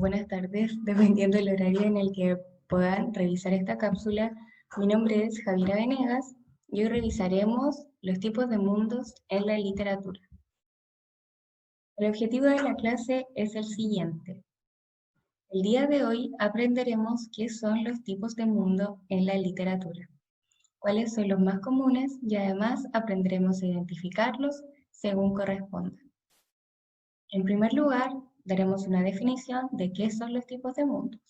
buenas tardes, dependiendo del horario en el que puedan revisar esta cápsula. Mi nombre es Javiera Venegas y hoy revisaremos los tipos de mundos en la literatura. El objetivo de la clase es el siguiente. El día de hoy aprenderemos qué son los tipos de mundo en la literatura, cuáles son los más comunes y además aprenderemos a identificarlos según corresponda. En primer lugar, daremos una definición de qué son los tipos de mundos.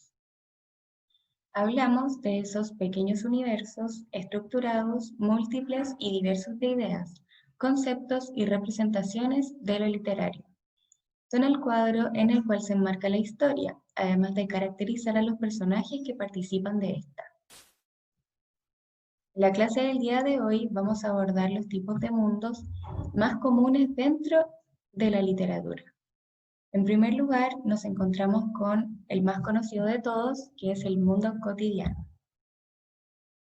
Hablamos de esos pequeños universos estructurados, múltiples y diversos de ideas, conceptos y representaciones de lo literario. Son el cuadro en el cual se enmarca la historia, además de caracterizar a los personajes que participan de esta. En la clase del día de hoy vamos a abordar los tipos de mundos más comunes dentro de la literatura. En primer lugar, nos encontramos con el más conocido de todos, que es el mundo cotidiano.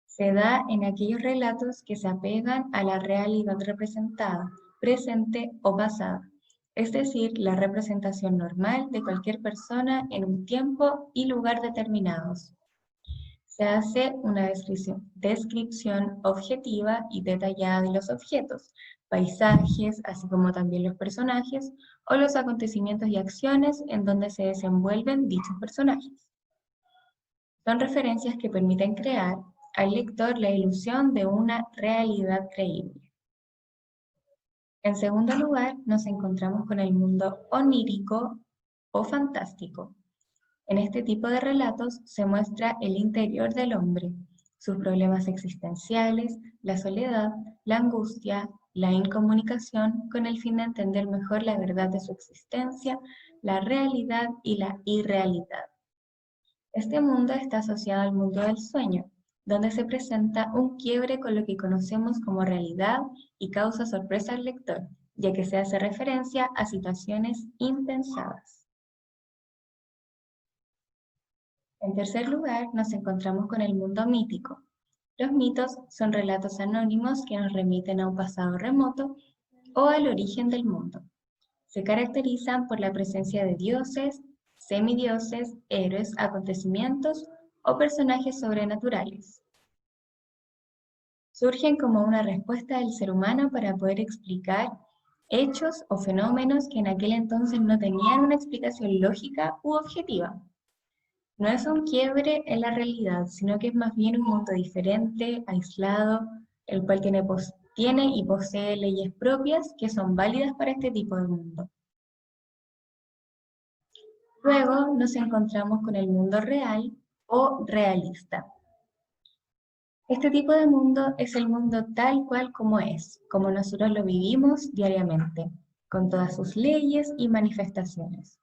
Se da en aquellos relatos que se apegan a la realidad representada, presente o pasada, es decir, la representación normal de cualquier persona en un tiempo y lugar determinados. Se hace una descripción objetiva y detallada de los objetos, paisajes, así como también los personajes, o los acontecimientos y acciones en donde se desenvuelven dichos personajes. Son referencias que permiten crear al lector la ilusión de una realidad creíble. En segundo lugar, nos encontramos con el mundo onírico o fantástico. En este tipo de relatos se muestra el interior del hombre, sus problemas existenciales, la soledad, la angustia, la incomunicación, con el fin de entender mejor la verdad de su existencia, la realidad y la irrealidad. Este mundo está asociado al mundo del sueño, donde se presenta un quiebre con lo que conocemos como realidad y causa sorpresa al lector, ya que se hace referencia a situaciones impensadas. En tercer lugar, nos encontramos con el mundo mítico. Los mitos son relatos anónimos que nos remiten a un pasado remoto o al origen del mundo. Se caracterizan por la presencia de dioses, semidioses, héroes, acontecimientos o personajes sobrenaturales. Surgen como una respuesta del ser humano para poder explicar hechos o fenómenos que en aquel entonces no tenían una explicación lógica u objetiva. No es un quiebre en la realidad, sino que es más bien un mundo diferente, aislado, el cual tiene y posee leyes propias que son válidas para este tipo de mundo. Luego nos encontramos con el mundo real o realista. Este tipo de mundo es el mundo tal cual como es, como nosotros lo vivimos diariamente, con todas sus leyes y manifestaciones.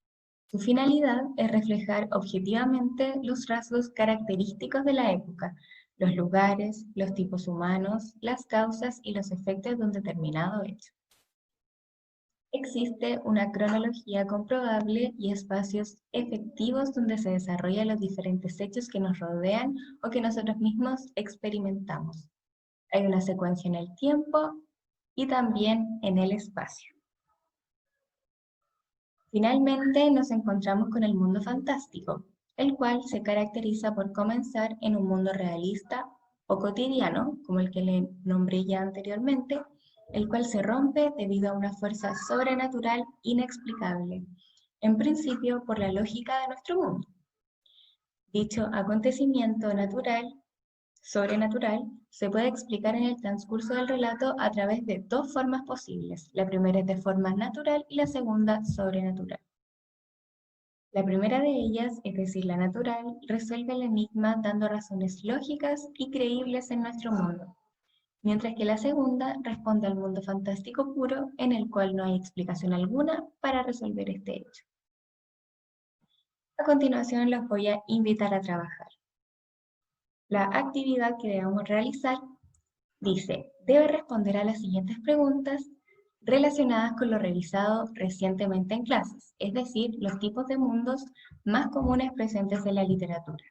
Su finalidad es reflejar objetivamente los rasgos característicos de la época, los lugares, los tipos humanos, las causas y los efectos de un determinado hecho. Existe una cronología comprobable y espacios efectivos donde se desarrollan los diferentes hechos que nos rodean o que nosotros mismos experimentamos. Hay una secuencia en el tiempo y también en el espacio. Finalmente nos encontramos con el mundo fantástico, el cual se caracteriza por comenzar en un mundo realista o cotidiano, como el que le nombré ya anteriormente, el cual se rompe debido a una fuerza sobrenatural inexplicable, en principio por la lógica de nuestro mundo. Dicho acontecimiento sobrenatural, se puede explicar en el transcurso del relato a través de dos formas posibles. La primera es de forma natural y la segunda sobrenatural. La primera de ellas, es decir, la natural, resuelve el enigma dando razones lógicas y creíbles en nuestro mundo, mientras que la segunda responde al mundo fantástico puro en el cual no hay explicación alguna para resolver este hecho. A continuación los voy a invitar a trabajar. La actividad que debemos realizar dice, debe responder a las siguientes preguntas relacionadas con lo revisado recientemente en clases, es decir, los tipos de mundos más comunes presentes en la literatura.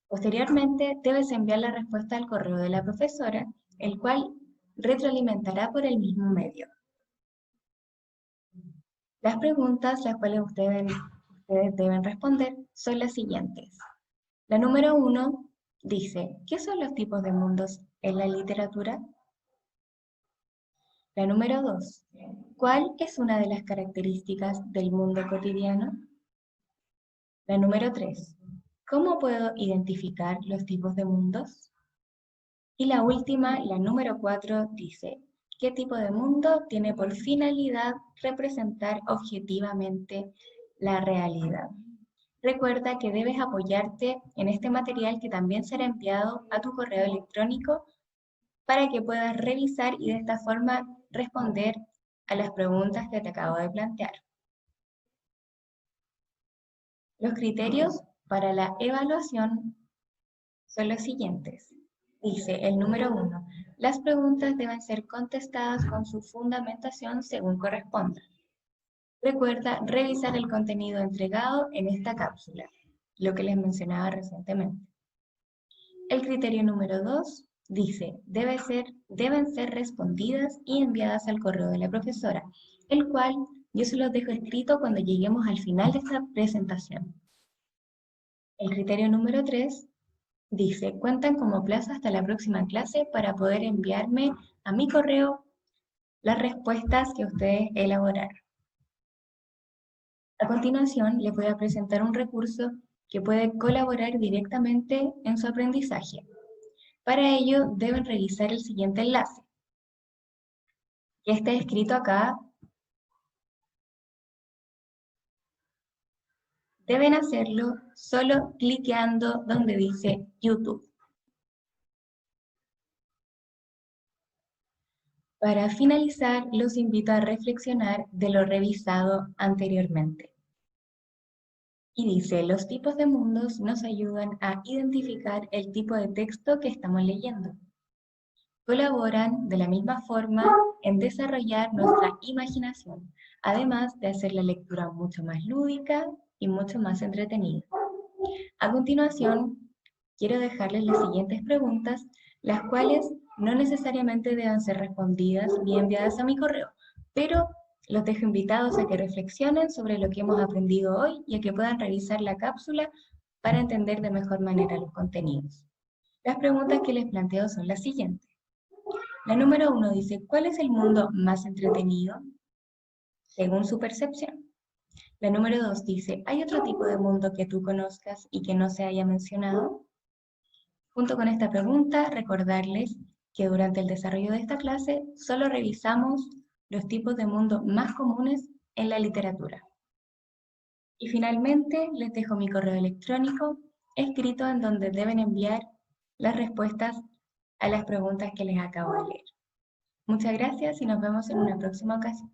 Posteriormente, debes enviar la respuesta al correo de la profesora, el cual retroalimentará por el mismo medio. Las preguntas, las cuales ustedes ustedes deben responder son las siguientes. La número 1 dice, ¿qué son los tipos de mundos en la literatura? La número 2, ¿cuál es una de las características del mundo cotidiano? La número 3, ¿cómo puedo identificar los tipos de mundos? Y la última, la número 4, dice, ¿qué tipo de mundo tiene por finalidad representar objetivamente la realidad? Recuerda que debes apoyarte en este material que también será enviado a tu correo electrónico para que puedas revisar y de esta forma responder a las preguntas que te acabo de plantear. Los criterios para la evaluación son los siguientes. Dice el número 1, las preguntas deben ser contestadas con su fundamentación según corresponda. Recuerda revisar el contenido entregado en esta cápsula, lo que les mencionaba recientemente. El criterio número 2 dice, deben ser respondidas y enviadas al correo de la profesora, el cual yo se los dejo escrito cuando lleguemos al final de esta presentación. El criterio número 3 dice, cuentan como plazo hasta la próxima clase para poder enviarme a mi correo las respuestas que ustedes elaboraron. A continuación, les voy a presentar un recurso que puede colaborar directamente en su aprendizaje. Para ello, deben revisar el siguiente enlace, que está escrito acá. Deben hacerlo solo cliqueando donde dice YouTube. Para finalizar, los invito a reflexionar de lo revisado anteriormente. Y dice, los tipos de mundos nos ayudan a identificar el tipo de texto que estamos leyendo. Colaboran de la misma forma en desarrollar nuestra imaginación, además de hacer la lectura mucho más lúdica y mucho más entretenida. A continuación, quiero dejarles las siguientes preguntas, las cuales no necesariamente deben ser respondidas ni enviadas a mi correo, pero los dejo invitados a que reflexionen sobre lo que hemos aprendido hoy y a que puedan revisar la cápsula para entender de mejor manera los contenidos. Las preguntas que les planteo son las siguientes. La número 1 dice, ¿cuál es el mundo más entretenido según su percepción? La número 2 dice, ¿hay otro tipo de mundo que tú conozcas y que no se haya mencionado? Junto con esta pregunta, recordarles que durante el desarrollo de esta clase solo revisamos los tipos de mundo más comunes en la literatura. Y finalmente les dejo mi correo electrónico escrito en donde deben enviar las respuestas a las preguntas que les acabo de leer. Muchas gracias y nos vemos en una próxima ocasión.